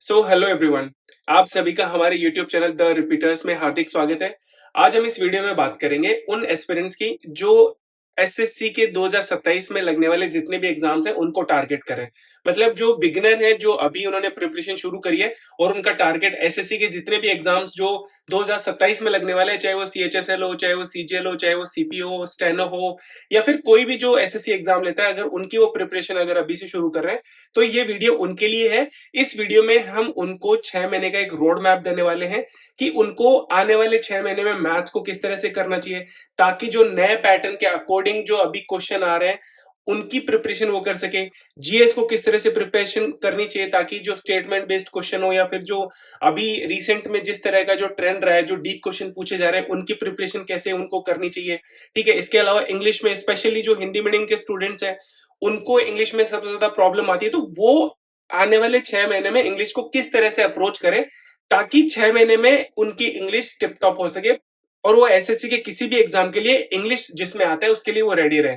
Hello everyone. आप सभी का हमारे यूट्यूब चैनल द रिपीटर्स में हार्दिक स्वागत है। आज हम इस वीडियो में बात करेंगे उन एस्पिरेंट्स की जो एसएससी के 2027 में लगने वाले जितने भी एग्जाम्स हैं उनको टारगेट करें। मतलब जो बिगिनर है, जो अभी उन्होंने प्रिपरेशन शुरू करी है और उनका टारगेट एसएससी के जितने भी एग्जाम्स जो 2027 में लगने वाले हैं, चाहे वो सीएचएसएल हो, चाहे वो सीजीएल हो, चाहे वो सीपीओ हो, स्टेनो हो, या फिर कोई भी जो एसएससी एग्जाम लेता है, अगर उनकी वो प्रिपरेशन अगर अभी से शुरू कर रहे हैं तो ये वीडियो उनके लिए है। इस वीडियो में हम उनको 6 महीने का एक रोड मैप देने वाले हैं कि उनको आने वाले 6 महीने में मैथ्स को किस तरह से करना चाहिए, ताकि जो नए पैटर्न के अकॉर्डिंग जो अभी क्वेश्चन आ रहे हैं उनकी प्रिपरेशन वो कर सके। जीएस को किस तरह से प्रिपरेशन करनी चाहिए ताकि जो स्टेटमेंट बेस्ड क्वेश्चन हो, या फिर जो अभी रिसेंट में जिस तरह का जो ट्रेंड रहा है, जो डीप क्वेश्चन पूछे जा रहे हैं, उनकी प्रिपरेशन कैसे उनको करनी चाहिए। ठीक है। इसके अलावा इंग्लिश में, स्पेशली जो हिंदी मीडियम के स्टूडेंट्स हैं, उनको इंग्लिश में सबसे ज्यादा प्रॉब्लम आती है, तो वो आने वाले 6 महीने में इंग्लिश को किस तरह से अप्रोच करें ताकि 6 महीने में उनकी इंग्लिश टिप टॉप हो सके और वो एसएससी के किसी भी एग्जाम के लिए इंग्लिश जिसमें आता है उसके लिए वो रेडी रहे।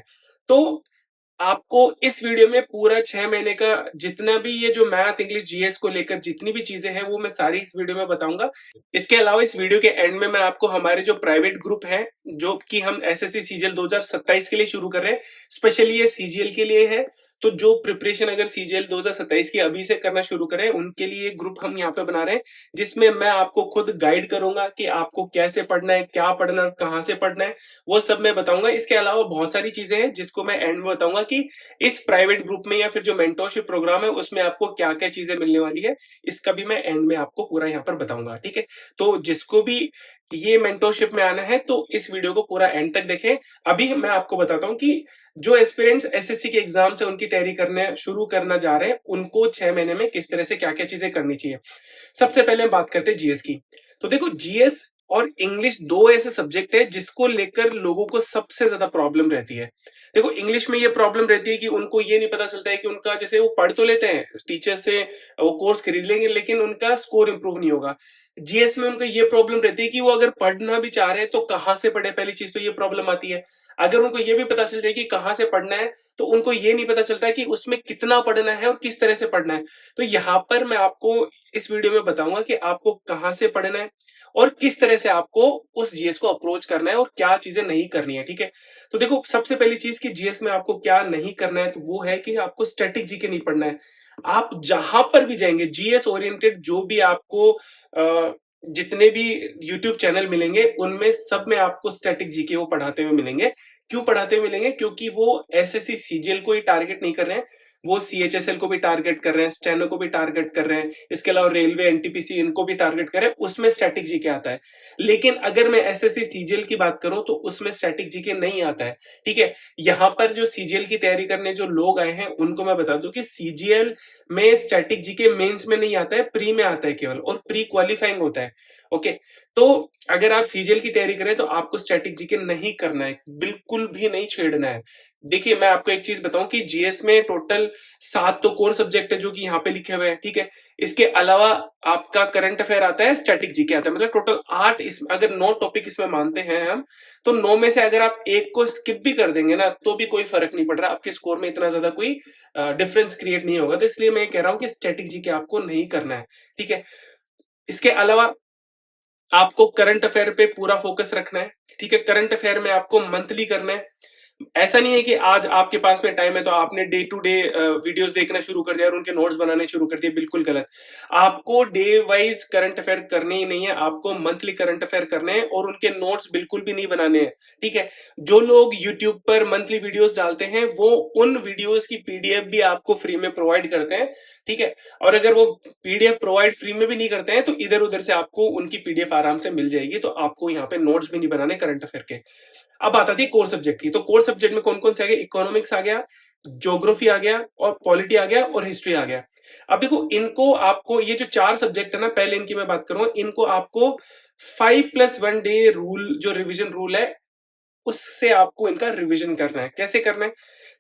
तो आपको इस वीडियो में पूरा 6 महीने का जितना भी ये जो मैथ इंग्लिश जीएस को लेकर जितनी भी चीजें हैं वो मैं सारी इस वीडियो में बताऊंगा। इसके अलावा इस वीडियो के एंड में मैं आपको हमारे जो प्राइवेट ग्रुप है, जो कि हम एसएससी सीजीएल 2027 के लिए शुरू कर रहे हैं, स्पेशली ये सीजीएल के लिए है। तो जो प्रिपरेशन अगर सीजीएल 2027 की अभी से करना शुरू करें उनके लिए ग्रुप हम यहाँ पे बना रहे हैं, जिसमें मैं आपको खुद गाइड करूंगा कि आपको कैसे पढ़ना है, क्या पढ़ना है, कहाँ से पढ़ना है, वो सब मैं बताऊंगा। इसके अलावा बहुत सारी चीजें हैं जिसको मैं एंड में बताऊंगा कि इस प्राइवेट ग्रुप में या फिर जो मेंटोरशिप प्रोग्राम है उसमें आपको क्या क्या चीजें मिलने वाली है, इसका भी मैं एंड में आपको पूरा यहाँ पर बताऊंगा। ठीक है। तो जिसको भी ये मेंटोरशिप में आना है तो इस वीडियो को पूरा एंड तक देखें। अभी मैं आपको बताता हूं कि जो एस्पिरेंट्स एसएससी के एग्जाम से उनकी तैयारी करने शुरू करना जा रहे हैं उनको 6 महीने में किस तरह से क्या क्या चीजें करनी चाहिए। सबसे पहले हम बात करते हैं जीएस की। तो देखो, जीएस और इंग्लिश दो ऐसे सब्जेक्ट है जिसको लेकर लोगों को सबसे ज्यादा प्रॉब्लम रहती है। देखो, इंग्लिश में ये प्रॉब्लम रहती है कि उनको ये नहीं पता चलता है कि उनका, जैसे वो पढ़ तो लेते हैं, टीचर से वो कोर्स खरीद लेंगे, लेकिन उनका स्कोर इंप्रूव नहीं होगा। जीएस में उनको ये प्रॉब्लम रहती है कि वो अगर पढ़ना भी चाह रहे हैं तो कहाँ से पढ़े, पहली चीज तो ये प्रॉब्लम आती है। अगर उनको ये भी पता चल जाए कि कहाँ से पढ़ना है तो उनको ये नहीं पता चलता है कि उसमें कितना पढ़ना है और किस तरह से पढ़ना है। तो यहाँ पर मैं आपको इस वीडियो में बताऊंगा कि आपको कहाँ से पढ़ना है और किस तरह से आपको उस जीएस को अप्रोच करना है और क्या चीजें नहीं करनी है। ठीक है। तो देखो, सबसे पहली चीज कि जीएस में आपको क्या नहीं करना है, तो वो है कि आपको स्टैटिक जीके नहीं पढ़ना है। आप जहां पर भी जाएंगे जीएस ओरिएंटेड जो भी आपको जितने भी यूट्यूब चैनल मिलेंगे उनमें सब में आपको स्टैटिक जीके वो पढ़ाते हुए मिलेंगे। क्यों पढ़ाते हुए मिलेंगे? क्योंकि वो एसएससी सीजीएल को ही टारगेट नहीं कर रहे हैं, वो सीएचएसएल को भी टारगेट कर रहे हैं, स्टेनो को भी टारगेट कर रहे हैं, इसके अलावा रेलवे एनटीपीसी इनको भी टारगेट कर रहे हैं, उसमें स्टैटिक जीके आता है। लेकिन अगर मैं एसएससी सीजीएल की बात करूं तो उसमें स्टैटिक जीके नहीं आता है। ठीक है। यहां पर जो सीजीएल की तैयारी करने जो लोग आए हैं उनको मैं बता दूं कि सीजीएल में स्टैटिक जीके मेंस में नहीं आता है, प्री में आता है केवल, और प्री क्वालिफाइंग होता है। ओके। तो अगर आप सीजीएल की तैयारी करें तो आपको स्टैटिक जीके नहीं करना है, बिल्कुल भी नहीं छेड़ना है। देखिए, मैं आपको एक चीज बताऊं कि जीएस में टोटल 7 तो कोर सब्जेक्ट है जो कि यहाँ पे लिखे हुए हैं। ठीक है। इसके अलावा आपका करंट अफेयर आता है, स्टैटिक जीके आता है, मतलब टोटल 8। इस अगर 9 टॉपिक इसमें मानते हैं हम, तो 9 में से अगर आप एक को स्किप भी कर देंगे ना तो भी कोई फर्क नहीं पड़ रहा, आपके स्कोर में इतना ज्यादा कोई डिफरेंस क्रिएट नहीं होगा। तो इसलिए मैं कह रहा हूं कि स्टैटिक जीके आपको नहीं करना है। ठीक है। इसके अलावा आपको करंट अफेयर पे पूरा फोकस रखना है। ठीक है। करंट अफेयर में आपको मंथली करना है। ऐसा नहीं है कि आज आपके पास में टाइम है तो आपने डे टू डे वीडियोस देखना शुरू कर दिया और उनके नोट्स बनाने शुरू कर दिए, बिल्कुल गलत। आपको डे वाइज करंट अफेयर करने ही नहीं है, आपको मंथली करंट अफेयर करने हैं और उनके नोट्स बिल्कुल भी नहीं बनाने हैं। ठीक है। जो लोग यूट्यूब पर मंथली वीडियोस डालते हैं वो उन वीडियोस की पीडीएफ भी आपको फ्री में प्रोवाइड करते हैं। ठीक है। और अगर वो पीडीएफ प्रोवाइड फ्री में भी नहीं करते हैं तो इधर उधर से आपको उनकी पीडीएफ आराम से मिल जाएगी, तो आपको यहाँ पे नोट्स भी नहीं बनाने करंट अफेयर के। अब आता थी कोर सब्जेक्ट की। तो कोर सब्जेक्ट में कौन कौन से आ गए? इकोनॉमिक्स आ गया, ज्योग्राफी आ गया, और पॉलिटी आ गया, और हिस्ट्री आ गया। अब देखो, इनको आपको ये जो 4 सब्जेक्ट है ना, पहले इनकी मैं बात करूं, इनको आपको 5+1 डे रूल, जो रिवीजन रूल है, उससे आपको इनका रिवीजन करना है। कैसे करना है?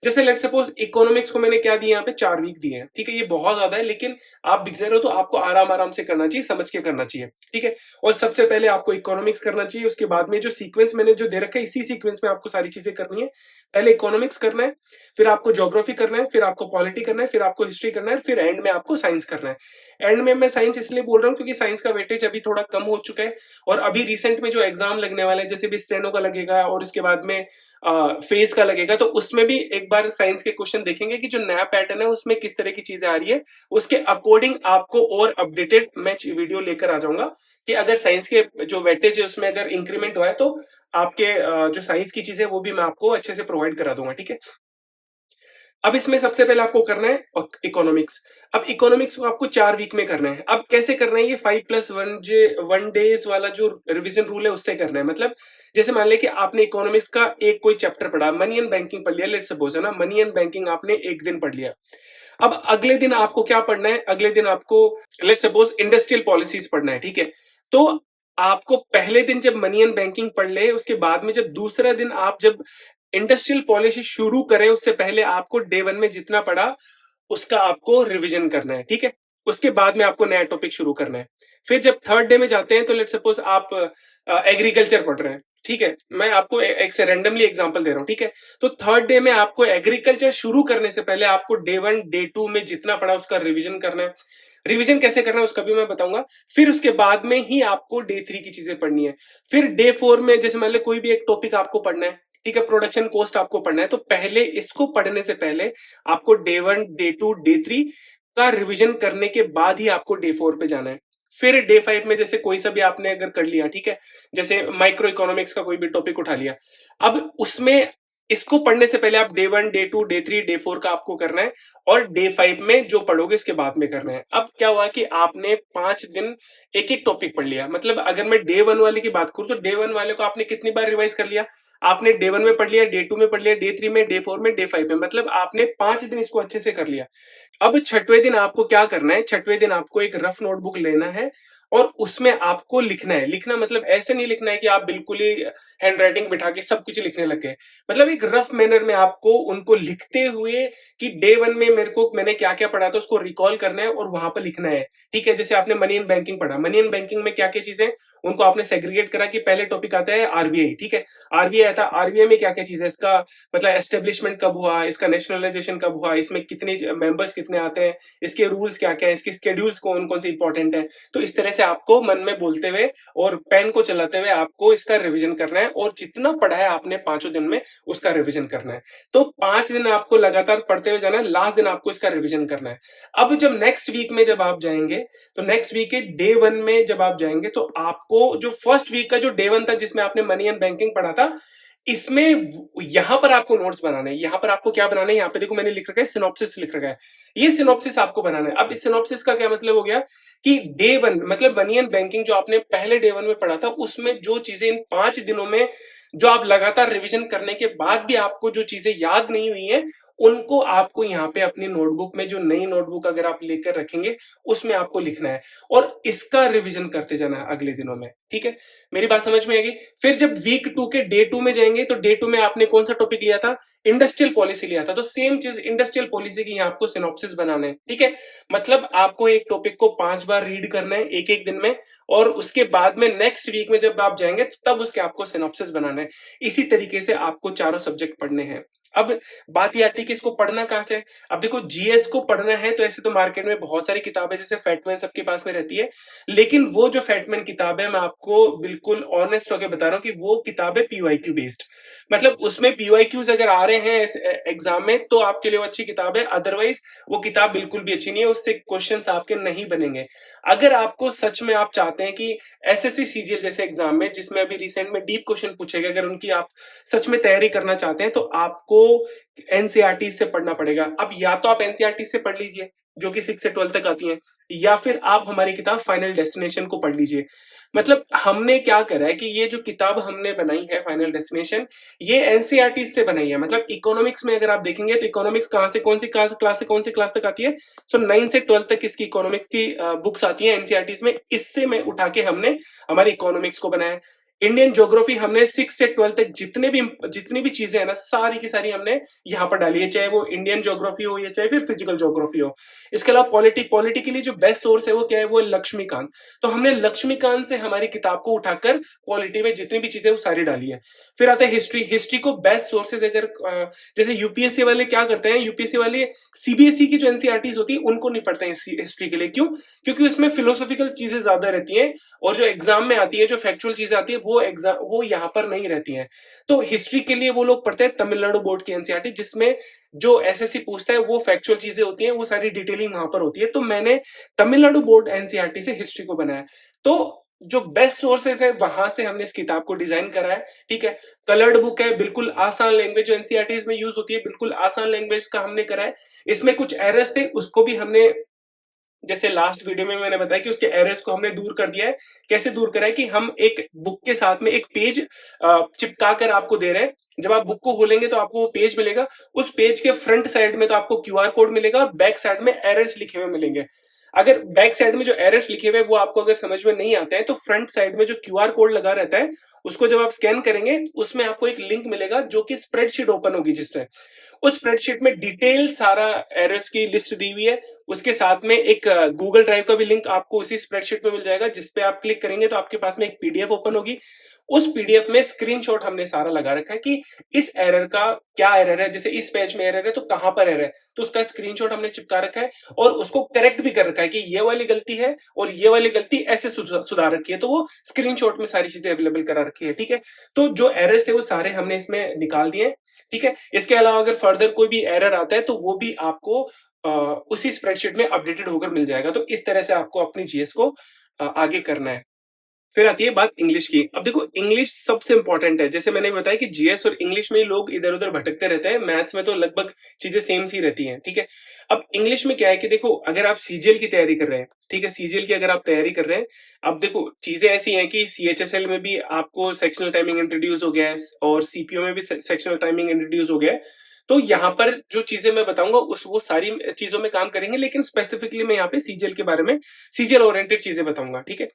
जैसे लेट्स सपोज इकोनॉमिक्स को मैंने क्या दिए यहाँ पे 4 वीक दिए हैं, ठीक है? ये बहुत ज्यादा है, लेकिन आप बिगिनर हो तो आपको आराम-आराम से करना चाहिए, समझ के करना चाहिए, ठीक है? और सबसे पहले आपको इकोनॉमिक्स करना चाहिए, उसके बाद में जो सीक्वेंस मैंने जो दे रखा है, इसी सीक्वेंस में आपको सारी चीजें करनी है। पहले इकोनॉमिक्स करना है, फिर आपको ज्योग्राफी करना है, फिर आपको पॉलिटी करना है, फिर आपको हिस्ट्री करना है, फिर एंड में आपको साइंस करना है। एंड में मैं साइंस इसलिए बोल रहा हूँ क्योंकि साइंस का वेटेज अभी थोड़ा कम हो चुका है, और अभी रिसेंट में जो एग्जाम लगने वाले हैं, जैसे भी स्टेनो का लगेगा और उसके बाद में फेज का लगेगा, तो उसमें भी एक बार साइंस के क्वेश्चन देखेंगे कि जो नया पैटर्न है उसमें किस तरह की चीजें आ रही है। उसके अकॉर्डिंग आपको और अपडेटेड मैं वीडियो लेकर आ जाऊंगा कि अगर साइंस के जो वेटेज है उसमें अगर इंक्रीमेंट हुआ है तो आपके जो साइंस की चीजें वो भी मैं आपको अच्छे से प्रोवाइड करा दूंगा, ठीक है? अब इसमें सबसे पहले आपको करना है इकोनॉमिक्स। अब इकोनॉमिक्स को आपको 4 वीक में करना है। अब कैसे करना है? ये 5+1 डेज वाला जो रिवीजन रूल है उससे करना है। मतलब जैसे मान लें कि आपने इकोनॉमिक्स का एक कोई चैप्टर पढ़ा, मनी एंड बैंकिंग पढ़ लिया, लेट्स सपोज, है ना? मनी एंड बैंकिंग आपने एक दिन पढ़ लिया। अब अगले दिन आपको क्या पढ़ना है? अगले दिन आपको लेट्स सपोज इंडस्ट्रियल पॉलिसीज पढ़ना है, ठीक है? तो आपको पहले दिन जब मनी एंड बैंकिंग पढ़ ले, उसके बाद में जब दूसरा दिन आप जब इंडस्ट्रियल पॉलिसी शुरू करें, उससे पहले आपको डे 1 में जितना पढ़ा उसका आपको रिवीजन करना है, ठीक है? उसके बाद में आपको नया टॉपिक शुरू करना है। फिर जब थर्ड डे में जाते हैं तो लेट्स सपोज आप एग्रीकल्चर पढ़ रहे हैं, ठीक है? मैं आपको एक से रैंडमली एग्जांपल दे रहा हूं, ठीक है? तो थर्ड डे में आपको एग्रीकल्चर शुरू करने से पहले आपको डे 1 डे 2 में जितना पढ़ा उसका रिवीजन करना है। रिवीजन कैसे करना है उसका भी मैं बताऊंगा। फिर उसके बाद में ही आपको डे 3 की चीजें पढ़नी है। फिर डे 4 में जैसे मान लो कोई भी एक टॉपिक आपको पढ़ना है, ठीक है? प्रोडक्शन कॉस्ट आपको पढ़ना है, तो पहले इसको पढ़ने से पहले आपको डे 1 डे 2 डे 3 का रिवीजन करने के बाद ही आपको डे 4 पे जाना है। फिर डे 5 में जैसे कोई सा भी आपने अगर कर लिया, ठीक है? जैसे माइक्रो इकोनॉमिक्स का कोई भी टॉपिक उठा लिया, अब उसमें इसको पढ़ने से पहले आप डे 1 डे 2 डे 3 डे 4 का आपको करना है, और डे 5 में जो पढ़ोगे इसके बाद में करना है। अब क्या हुआ कि आपने 5 दिन एक एक टॉपिक पढ़ लिया। मतलब अगर मैं डे 1 वाले की बात करूं तो डे 1 वाले को आपने कितनी बार रिवाइज कर लिया? आपने डे 1 में पढ़ लिया, डे 2 में पढ़ लिया, डे 3 में, डे 4 में, डे 5 में, मतलब आपने 5 दिन इसको अच्छे से कर लिया। अब छठवें दिन आपको क्या करना है? छठवें दिन आपको एक रफ नोटबुक लेना है और उसमें आपको लिखना है। लिखना मतलब ऐसे नहीं लिखना है कि आप बिल्कुल ही हैंड राइटिंग बिठा के सब कुछ लिखने लग गए। मतलब एक रफ मैनर में आपको उनको लिखते हुए कि डे 1 में मैंने क्या-क्या पढ़ा था उसको रिकॉल करना है और वहां पर लिखना है। ठीक है? जैसे आपने मनी एंड बैंकिंग पढ़ा, मनी एंड बैंकिंग में क्या-क्या चीजें उनको आपने सेग्रीगेट करा कि पहले टॉपिक आता है आरबीआई, ठीक है? आरबीआई आता है, आरबीआई में क्या-क्या चीज है, इसका मतलब एस्टेब्लिशमेंट कब हुआ, इसका नेशनलाइजेशन कब हुआ, इसमें कितने मेंबर्स कितने आते हैं, इसके रूल्स क्या-क्या है, इसके स्केड्यूल्स कौन-कौन से इंपॉर्टेंट है। तो इस तरह से आपको मन में बोलते हुए और पेन को चलाते हुए आपको इसका रिवीजन करना है, और जितना पढ़ा है आपने पांचों दिन में उसका रिवीजन करना है। तो 5 दिन आपको लगातार पढ़ते हुए जाना है, लास्ट दिन आपको इसका रिवीजन करना है। अब जब नेक्स्ट वीक में जब आप जाएंगे, तो नेक्स्ट वीक के डे 1 में जब आप जाएंगे तो आपको जो फर्स्ट वीक का जो डे 1 था जिसमें आपने मनी एंड बैंकिंग पढ़ा था, इसमें यहां पर आपको नोट्स बनाने हैं। यहां पर आपको क्या बनाना है? यहां पे देखो मैंने लिख रखा है सिनॉप्सिस लिख रखा है। ये सिनॉप्सिस आपको बनाना है। अब इस सिनॉप्सिस का क्या मतलब हो गया कि डे 1 मतलब मनी एंड बैंकिंग जो आपने पहले डे 1 में पढ़ा था, उसमें जो चीजें इन 5 दिनों में जो आप लगातार रिवीजन करने के बाद भी आपको जो चीजें याद नहीं हुई हैं, उनको आपको यहाँ पे अपनी नोटबुक में, जो नई नोटबुक अगर आप लेकर रखेंगे, उसमें आपको लिखना है और इसका रिवीजन करते जाना है अगले दिनों में। ठीक है? मेरी बात समझ में आएगी? फिर जब वीक 2 के डे 2 में जाएंगे तो डे 2 में आपने कौन सा टॉपिक लिया था? इंडस्ट्रियल पॉलिसी लिया था। तो सेम चीज इंडस्ट्रियल पॉलिसी की यहाँ आपको सिनॉप्सिस बनाना है। ठीक है? मतलब आपको एक टॉपिक को 5 बार रीड करना है एक एक दिन में, और उसके बाद में नेक्स्ट वीक में जब आप जाएंगे तब उसके आपको सिनॉप्सिस बनाना है। इसी तरीके से आपको चारों सब्जेक्ट पढ़ने हैं। अब बात ये आती है कि इसको पढ़ना कहां से? अब देखो, जीएस को पढ़ना है तो ऐसे तो मार्केट में बहुत सारी किताबें जैसे फैटमैन सबके पास में रहती है, लेकिन वो जो फैटमैन किताब है, मैं आपको बिल्कुल ऑनेस्ट होकर बता रहा हूं कि वो किताब है पीवाईक्यू बेस्ड। मतलब उसमें पीवाईक्यूज अगर आ रहे हैं एग्जाम में तो आपके लिए वो अच्छी किताब है, अदरवाइज वो किताब बिल्कुल भी अच्छी नहीं है, उससे क्वेश्चंस आपके नहीं बनेंगे। अगर आपको सच में आप चाहते हैं कि एसएससी सीजीएल जैसे एग्जाम में, जिसमें अभी रिसेंट में डीप क्वेश्चन पूछे गए, अगर उनकी आप सच में तैयारी करना चाहते हैं तो आपको एनसीईआरटी से पढ़ना पड़ेगा। अब या तो आप एनसीईआरटी से पढ़ लीजिए जो कि 6 से 12 तक आती है, या फिर आप हमारी किताब फाइनल डेस्टिनेशन को पढ़ लीजिए। मतलब हमने क्या करा है कि ये जो किताब हमने बनाई है फाइनल डेस्टिनेशन, ये एनसीईआरटी से बनाई है। मतलब इकोनॉमिक्स में अगर आप देखेंगे तो इकोनॉमिक्स कहां से कौन सी क्लास से कौन सी क्लास तक आती है? सो 9 से 12 तक इसकी इकोनॉमिक्स की बुक्स आती है एनसीईआरटी में। इससे मैं उठा के हमने हमारी इकोनॉमिक्स को बनाया। इंडियन ज्योग्राफी हमने 6 से 12 तक जितनी भी चीजें हैं ना, सारी की सारी हमने यहाँ पर डाली है, चाहे वो इंडियन ज्योग्राफी हो या चाहे फिर फिजिकल ज्योग्राफी हो। इसके अलावा पॉलिटी के लिए जो बेस्ट सोर्स है वो क्या है, वो है लक्ष्मीकांत। तो हमने लक्ष्मीकांत से हमारी किताब को उठाकर पॉलिटी में जितनी भी चीजें वो सारी डाली है। फिर आता है हिस्ट्री। हिस्ट्री को बेस्ट सोर्सेज अगर जैसे यूपीएससी वाले क्या करते हैं, यूपीएससी वाले सीबीएसई की जो एनसीईआरटीज होती है उनको नहीं पढ़ते हैं हिस्ट्री के लिए। क्यों? क्योंकि उसमें फिलोसॉफिकल चीजें ज्यादा रहती हैं, और जो एग्जाम में आती है, जो फैक्चुअल चीजें आती है, वो यहाँ पर नहीं रहती हैं। तो हिस्ट्री के लिए वो लोग पढ़ते हैं तमिलनाडु बोर्ड की एनसीईआरटी, जिसमें जो एसएससी पूछता है वो फैक्चुअल चीजें होती हैं, वो सारी डिटेलिंग वहां पर होती है। तो मैंने तमिलनाडु बोर्ड एनसीईआरटी से हिस्ट्री को बनाया। तो जो बेस्ट सोर्सेज है वहां से हमने इस किताब को डिजाइन करा है। ठीक है, कलर्ड बुक है, बिल्कुल आसान लैंग्वेज जो एनसीईआरटीज में यूज होती है, बिल्कुल आसान लैंग्वेज का हमने करा है। इसमें कुछ एरर्स थे, उसको भी हमने, जैसे लास्ट वीडियो में मैंने बताया कि उसके एरर्स को हमने दूर कर दिया है। कैसे दूर करा है कि हम एक बुक के साथ में एक पेज चिपका कर आपको दे रहे हैं। जब आप बुक को खोलेंगे तो आपको वो पेज मिलेगा। उस पेज के फ्रंट साइड में तो आपको क्यूआर कोड मिलेगा और बैक साइड में एरर्स लिखे हुए मिलेंगे। अगर बैक साइड में जो एरर्स लिखे हुए वो आपको अगर समझ में नहीं आते हैं, तो फ्रंट साइड में जो क्यूआर कोड लगा रहता है उसको जब आप स्कैन करेंगे, उसमें आपको एक लिंक मिलेगा जो कि स्प्रेडशीट ओपन होगी, जिससे उस स्प्रेडशीट में डिटेल सारा एरर्स की लिस्ट दी हुई है। उसके साथ में एक गूगल ड्राइव का भी लिंक आपको उसी स्प्रेडशीट में मिल जाएगा, जिसपे आप क्लिक करेंगे तो आपके पास में एक पीडीएफ ओपन होगी। उस पीडीएफ में स्क्रीनशॉट हमने सारा लगा रखा है कि इस एरर का क्या एरर है, जैसे इस पेज में एरर है तो कहां पर एरर है, तो उसका स्क्रीनशॉट हमने चिपका रखा है और उसको करेक्ट भी कर रखा है कि ये वाली गलती है और ये वाली गलती ऐसे सुधार रखी है। तो वो स्क्रीनशॉट में सारी चीजें अवेलेबल करा रखी है। ठीक है, तो जो एरर्स थे वो सारे हमने इसमें निकाल दिए। ठीक है, इसके अलावा अगर फर्दर कोई भी एरर आता है तो वो भी आपको उसी स्प्रेडशीट में अपडेटेड होकर मिल जाएगा। तो इस तरह से आपको अपनी जीएस को आगे करना है। फिर आती है बात इंग्लिश की। अब देखो, इंग्लिश सबसे इंपॉर्टेंट है। जैसे मैंने बताया कि जीएस और इंग्लिश में लोग इधर उधर भटकते रहते हैं, मैथ्स में तो लगभग चीजें सेम सी रहती हैं। ठीक है, अब इंग्लिश में क्या है कि देखो, अगर आप सीजीएल की तैयारी कर रहे हैं, ठीक है, सीजीएल की अगर आप तैयारी कर रहे हैं, अब देखो चीजें ऐसी हैं कि सीएचएसएल में भी आपको सेक्शनल टाइमिंग इंट्रोड्यूस हो गया है और सीपीओ में भी सेक्शनल टाइमिंग इंट्रोड्यूस हो गया है। तो यहाँ पर जो चीजें मैं बताऊंगा उस वो सारी चीजों में काम करेंगे, लेकिन स्पेसिफिकली मैं यहाँ पे सीजीएल के बारे में, सीजीएल ओरिएंटेड चीजें बताऊंगा। ठीक है,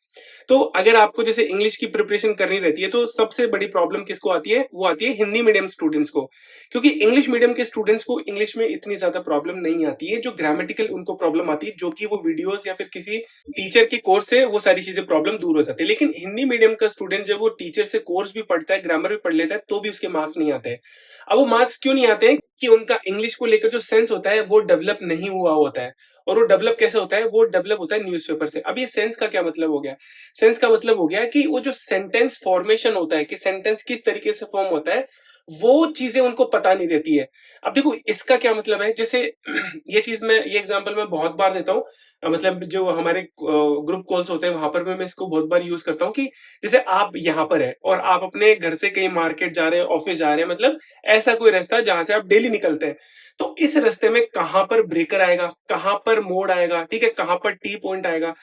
तो अगर आपको जैसे इंग्लिश की प्रिपरेशन करनी रहती है तो सबसे बड़ी प्रॉब्लम किसको आती है, वो आती है हिंदी मीडियम स्टूडेंट्स को। क्योंकि इंग्लिश मीडियम के स्टूडेंट्स को इंग्लिश में इतनी ज्यादा प्रॉब्लम नहीं आती है, जो ग्रामेटिकल उनको प्रॉब्लम आती है, जो कि वो वीडियोस या फिर किसी टीचर के कोर्स से वो सारी चीजें प्रॉब्लम दूर हो जाती है। लेकिन हिंदी मीडियम का स्टूडेंट जब वो टीचर से कोर्स भी पढ़ता है, ग्रामर भी पढ़ लेता है, तो भी उसके मार्क्स नहीं आते हैं। अब वो मार्क्स क्यों नहीं आते हैं? कि उनका इंग्लिश को लेकर जो सेंस होता है वो डेवलप नहीं हुआ होता है। और वो डेवलप कैसे होता है? वो डेवलप होता है न्यूज़पेपर से। अब ये सेंस का क्या मतलब हो गया? सेंस का मतलब हो गया कि वो जो सेंटेंस फॉर्मेशन होता है, कि सेंटेंस किस तरीके से फॉर्म होता है, वो चीजें उनको पता नहीं रहती है। अब देखो इसका क्या मतलब है, जैसे ये चीज मैं, ये एग्जांपल मैं बहुत बार देता हूँ। मतलब जो हमारे ग्रुप कॉल्स होते हैं वहां पर मैं इसको बहुत बार यूज करता हूँ कि जैसे आप यहाँ पर है और आप अपने घर से कहीं मार्केट जा रहे हैं, ऑफिस जा रहे हैं, मतलब ऐसा कोई रास्ता है जहां से आप डेली निकलते हैं। तो इस रास्ते में कहां पर ब्रेकर आएगा, कहां पर मोड़ आएगा, ठीक है, कहां पर टी पॉइंट आएगा,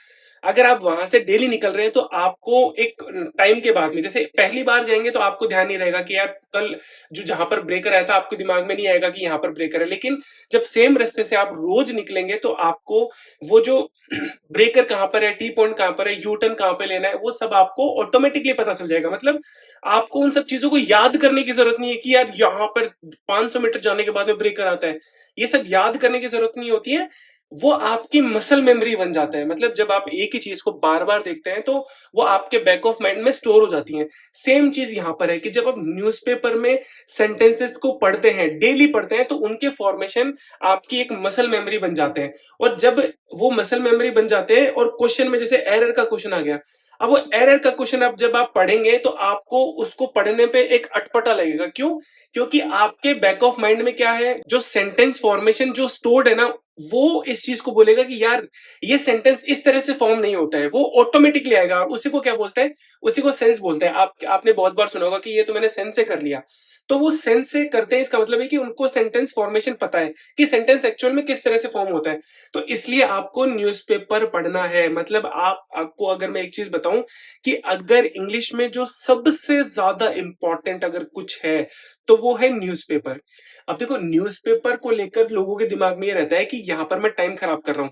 अगर आप वहां से डेली निकल रहे हैं तो आपको एक टाइम के बाद में, जैसे पहली बार जाएंगे तो आपको ध्यान नहीं रहेगा कि यार कल जो जहां पर ब्रेकर आया था, आपके दिमाग में नहीं आएगा कि यहाँ पर ब्रेकर है। लेकिन जब सेम रास्ते से आप रोज निकलेंगे तो आपको वो जो ब्रेकर कहां पर है, टी पॉइंट कहां पर है, यू टर्न कहां पे लेना है, वो सब आपको ऑटोमेटिकली पता चल जाएगा। मतलब आपको उन सब चीजों को याद करने की जरूरत नहीं है कि यार यहाँ पर 500 मीटर जाने के बाद में ब्रेकर आता है। ये सब याद करने की जरूरत नहीं होती है, वो आपकी मसल मेमोरी बन जाता है। मतलब जब आप एक ही चीज को बार बार देखते हैं तो वो आपके बैक ऑफ माइंड में स्टोर हो जाती है। सेम चीज यहां पर है कि जब आप न्यूज़पेपर में सेंटेंसेस को पढ़ते हैं, डेली पढ़ते हैं, तो उनके फॉर्मेशन आपकी एक मसल मेमोरी बन जाते हैं। और जब वो मसल मेमोरी बन जाते हैं और क्वेश्चन में जैसे एरर का क्वेश्चन आ गया, अब वो एरर का क्वेश्चन अब जब आप पढ़ेंगे तो आपको उसको पढ़ने पे एक अटपटा लगेगा। क्यों? क्योंकि आपके बैक ऑफ माइंड में क्या है, जो सेंटेंस फॉर्मेशन जो स्टोर्ड है ना, वो इस चीज को बोलेगा कि यार ये सेंटेंस इस तरह से फॉर्म नहीं होता है, वो ऑटोमेटिकली आएगा। और उसी को क्या बोलते हैं? उसी को सेंस बोलते हैं। आपने बहुत बार सुना होगा कि ये तो मैंने सेंस से कर लिया। तो वो सेंस से करते हैं, इसका मतलब है कि उनको सेंटेंस फॉर्मेशन पता है कि सेंटेंस एक्चुअल में किस तरह से फॉर्म होता है। तो इसलिए आपको न्यूज़पेपर पढ़ना है। मतलब आपको अगर मैं एक चीज़ बताऊँ कि अगर इंग्लिश में जो सबसे ज़्यादा इम्पोर्टेंट अगर कुछ है, तो वो है न्यूज़पेपर। अब देखो न्यूज़पेपर को लेकर लोगों के दिमाग में ये रहता है कि यहाँ पर मैं टाइम खराब कर रहा हूँ।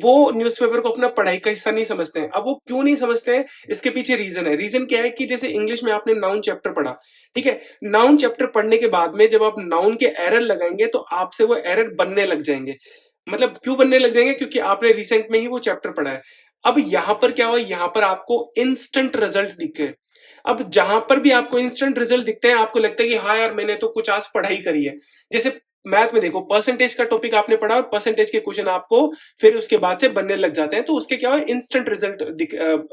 वो न्यूज़पेपर को अपना पढ़ाई का हिस्सा नहीं समझते हैं। अब वो क्यों नहीं समझते हैं, इसके पीछे रीज़न है। रीज़न क्या है कि जैसे इंग्लिश में आपने नाउन चैप्टर पढ़ा, ठीक है? नाउन चैप्टर पढ़ने के बाद में जब आप नाउन के एरर लगाएँगे तो आपसे वो एरर बनने लग जाएँगे। मतलब क्यों बनने लग जाएँगे? क्योंकि आपने रिसेंट में ही वो चैप्टर पढ़ा है। अब यहाँ पर क्या हुआ, यहाँ पर आपको इंस्टेंट रिजल्ट दिख गए। अब जहाँ पर भी आपको इंस्टेंट रिजल्ट दिखते हैं, आपको लगता है कि हाँ यार, मैंने तो कुछ आज पढ़ाई करी है। जैसे मैथ में देखो, परसेंटेज का टॉपिक आपने पढ़ा और परसेंटेज के क्वेश्चन आपको फिर उसके बाद से बनने लग जाते हैं, तो उसके क्या हुआ, इंस्टेंट रिजल्ट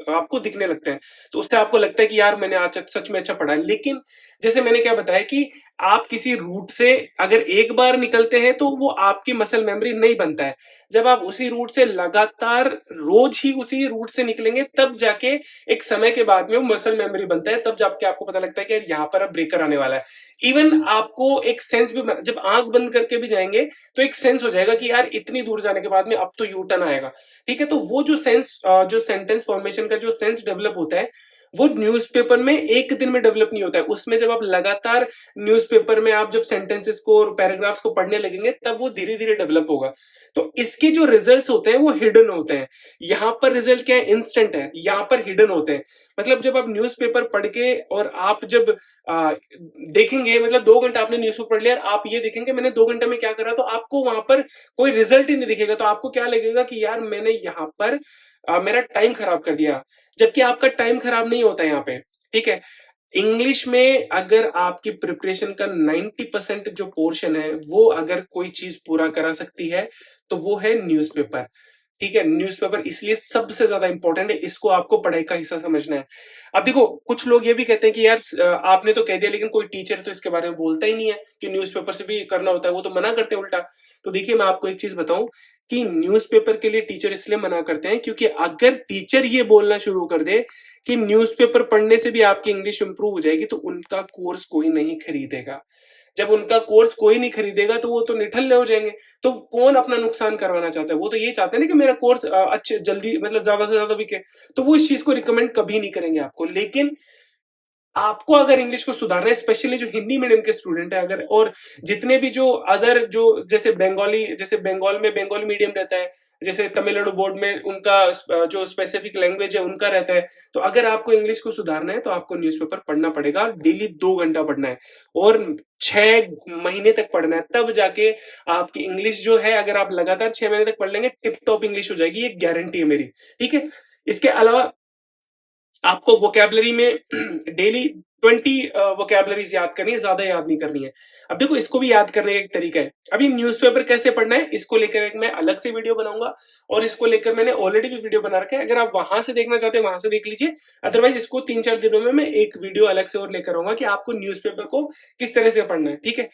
आपको दिखने लगते हैं। तो उससे आपको लगता है कि यार मैंने आज सच में अच्छा पढ़ा है। लेकिन जैसे मैंने क्या बताया कि आप किसी रूट से अगर एक बार निकलते हैं तो वो आपकी मसल मेमोरी नहीं बनता है। जब आप उसी रूट से लगातार रोज ही उसी रूट से निकलेंगे, तब जाके एक समय के बाद में वो मसल मेमोरी बनता है। तब जाके आपको पता लगता है कि यार यहाँ पर अब ब्रेकर आने वाला है। इवन आपको एक सेंस भी, जब आंख बंद करके भी जाएंगे तो एक सेंस हो जाएगा कि यार इतनी दूर जाने के बाद में अब तो यू टर्न आएगा। ठीक है, तो वो जो सेंस, जो सेंटेंस फॉर्मेशन का जो सेंस डेवलप होता है, वो न्यूज़पेपर में एक दिन में डेवलप नहीं होता है। उसमें जब आप लगातार न्यूज़पेपर में आप जब सेंटेंसेस को और पैराग्राफ्स को पढ़ने लगेंगे, तब वो धीरे-धीरे डेवलप होगा। तो इसके जो रिजल्ट्स होते हैं वो हिडन होते हैं। यहाँ पर रिजल्ट क्या है, इंस्टेंट है, यहाँ पर हिडन होते हैं। मतलब जब आप न्यूज़पेपर पढ़ के और आप जब देखेंगे, मतलब 2 घंटा आपने न्यूज़पेपर पढ़ लिया और आप ये देखेंगे मैंने 2 घंटे में क्या करा, तो आपको वहाँ पर कोई रिजल्ट ही नहीं दिखेगा। तो आपको क्या लगेगा कि यार मैंने यहाँ पर मेरा टाइम खराब कर दिया। जबकि आपका टाइम खराब नहीं होता है यहाँ पे, ठीक है? इंग्लिश में अगर आपकी प्रिपरेशन का 90% जो पोर्शन है, वो अगर कोई चीज़ पूरा करा सकती है, तो वो है न्यूज़पेपर। ठीक है? न्यूज़पेपर इसलिए सबसे ज़्यादा इम्पोर्टेंट है, इसको आपको पढ़ाई का हिस्सा समझना है। अब देखो, कुछ लोग ये भी कहते हैं कि यार आपने तो कह दिया, लेकिन कोई टीचर तो इसके बारे में बोलता ही नहीं है कि न्यूज़पेपर से भी करना होता है, वो तो मना करते हैं उल्टा। तो देखिए, मैं आपको एक चीज़ बताऊँ कि न्यूज़पेपर के लिए टीचर इसलिए मना करते हैं, क्योंकि अगर टीचर ये बोलना शुरू कर दे कि न्यूज़पेपर पढ़ने से भी आपकी इंग्लिश इंप्रूव हो जाएगी, तो उनका कोर्स कोई नहीं खरीदेगा। जब उनका कोर्स कोई नहीं खरीदेगा, तो वो तो निठल्ले हो जाएंगे। तो कौन अपना नुकसान करवाना चाहता है? वो तो ये चाहते हैं ना कि मेरा कोर्स अच्छे जल्दी, मतलब ज्यादा से ज्यादा बिके। तो वो इस चीज को रिकमेंड कभी नहीं करेंगे आपको। लेकिन आपको अगर इंग्लिश को सुधारना है, स्पेशली जो हिंदी मीडियम के स्टूडेंट है अगर, और जितने भी जो अदर जो जैसे बंगाली, जैसे बंगाल में बंगाली मीडियम रहता है, जैसे तमिलनाडु बोर्ड में उनका जो स्पेसिफिक लैंग्वेज है उनका रहता है। तो अगर आपको इंग्लिश को सुधारना है तो आपको न्यूज़पेपर पढ़ना पड़ेगा। डेली 2 घंटा पढ़ना है और 6 महीने तक पढ़ना है, तब जाके आपकी इंग्लिश जो है, अगर आप लगातार 6 महीने तक पढ़ लेंगे, टिप टॉप इंग्लिश हो जाएगी। ये गारंटी है मेरी। ठीक है, इसके अलावा आपको वोकैबुलरी में डेली 20 वोकैबुलरीज याद करनी है, ज्यादा याद नहीं करनी है। अब देखो, इसको भी याद करने का एक तरीका है। अभी न्यूज़पेपर कैसे पढ़ना है, इसको लेकर एक मैं अलग से वीडियो बनाऊंगा, और इसको लेकर मैंने ऑलरेडी भी वीडियो बना रखा है। अगर आप वहां से देखना चाहते हैं, वहां से देख लीजिए। अदरवाइज इसको 3-4 दिनों में मैं एक वीडियो अलग से और लेकर आऊंगा कि आपको न्यूज़पेपर को किस तरह से पढ़ना है। ठीक है,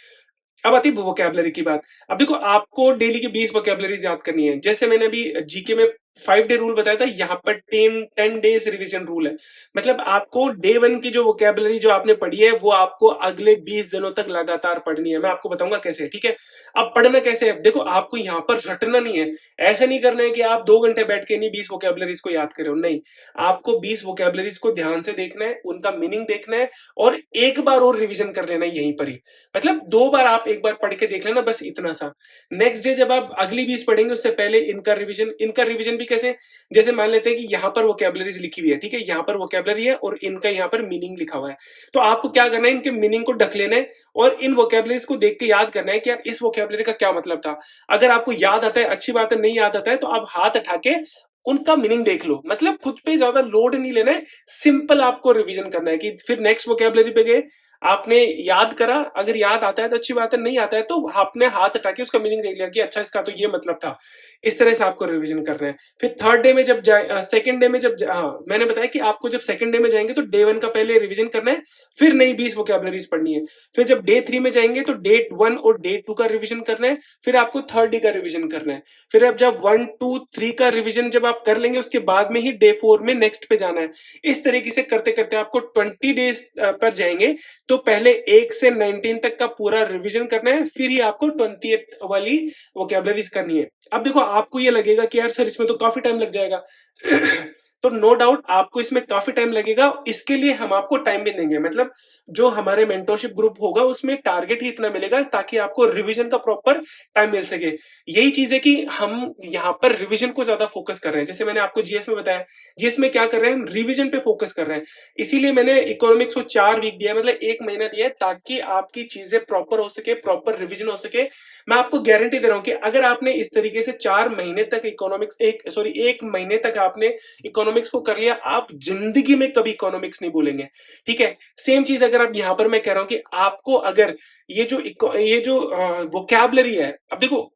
अब आती है वोकैबुलरी की बात। अब देखो, आपको डेली की 20 वोकैबुलरीज याद करनी है। जैसे मैंने अभी जीके में 5 डे रूल बताया था, यहाँ पर 10 डेज रिवीजन रूल है। मतलब आपको डे 1 की जो वोकैबुलरी जो आपने पढ़ी है, वो आपको अगले 20 दिनों तक लगातार पढ़नी है। मैं आपको बताऊंगा कैसे है। ठीक है, अब पढ़ना कैसे है, देखो, आपको यहाँ पर रटना नहीं है। ऐसा नहीं करना है कि आप 2 घंटे बैठ के नहीं 20 वोकैबुलरीज को याद करो, नहीं। आपको 20 वोकैबुलरीज को ध्यान से देखना है, उनका मीनिंग देखना है, और एक बार और रिवीजन कर लेना है यहीं पर ही। मतलब 2 बार आप एक बार पढ़ के देख लेना, बस इतना सा। नेक्स्ट डे जब आप अगली 20 पढ़ेंगे, उससे पहले इनका रिवीजन भी कैसे, जैसे मान लेते हैं कि यहाँ पर वोकैबुलरीज लिखी हुई है, ठीक है, यहाँ पर वोकैबुलरी है और इनका यहाँ पर मीनिंग लिखा हुआ है। तो आपको क्या करना है, इनके मीनिंग को ढक लेना है और इन वोकैबुलरीज को देख के याद करना है कि यार इस वोकैबुलरी का क्या मतलब था। अगर आपको याद आता है, अच्छी बात है, नहीं याद आता है तो आप हाथ उठा के उनका मीनिंग देख लो। मतलब खुद पे ज्यादा लोड नहीं लेना है, सिंपल आपको रिवीजन करना है कि फिर नेक्स्ट वोकैबुलरी पे गए, आपने याद करा, अगर याद आता है तो अच्छी बात है, नहीं आता है तो आपने हाथ हटा के उसका मीनिंग देख लिया कि अच्छा इसका तो ये मतलब था। इस तरह से आपको रिवीजन करना है। फिर थर्ड डे में जब जाए, सेकंड डे में जब हाँ, मैंने बताया कि आपको जब सेकंड डे में जाएंगे तो डे 1 का पहले रिवीजन करना है, फिर नई 20 वोकैबुलरीज पढ़नी है। फिर जब डे 3 में जाएंगे तो डे 1 और डे 2 का रिवीजन करना है, फिर आपको थर्ड डे का रिवीजन करना है। फिर अब जब 1, 2, 3 का रिवीजन जब आप कर लेंगे, उसके बाद में ही डे 4 में नेक्स्ट पे जाना है। इस तरीके से करते करते आपको 20 डेज पर जाएंगे तो पहले 1 से 19 तक का पूरा रिवीजन करना है, फिर ही आपको 20th वाली वोकैबुलरीज करनी है। अब देखो आपको ये लगेगा कि यार सर इसमें तो काफी टाइम लग जाएगा तो नो डाउट आपको इसमें काफी टाइम लगेगा, इसके लिए हम आपको टाइम भी देंगे। मतलब जो हमारे मेंटरशिप ग्रुप होगा उसमें टारगेट ही इतना मिलेगा ताकि आपको रिवीजन का प्रॉपर टाइम मिल सके। यही चीज है कि हम यहाँ पर रिवीजन को ज्यादा फोकस कर रहे हैं। जैसे मैंने आपको जीएस में बताया, जीएस में क्या कर रहे हैं, हम रिवीजन पे फोकस कर रहे हैं। इसीलिए मैंने इकोनॉमिक्स को 4 वीक दिया, मतलब 1 महीना दिया है, ताकि आपकी चीजें प्रॉपर हो सके, प्रॉपर रिवीजन हो सके। मैं आपको गारंटी दे रहा हूं कि अगर आपने इस तरीके से 4 महीने तक इकोनॉमिक्स, 1 महीने तक आपने इकोनॉमिक्स को कर लिया, आप जिंदगी में कभी इकोनॉमिक्स नहीं भूलेंगे। ठीक है, सेम चीज अगर आप यहां पर मैं कह रहा हूं कि आपको अगर ये जो वोकैबुलरी है, अब देखो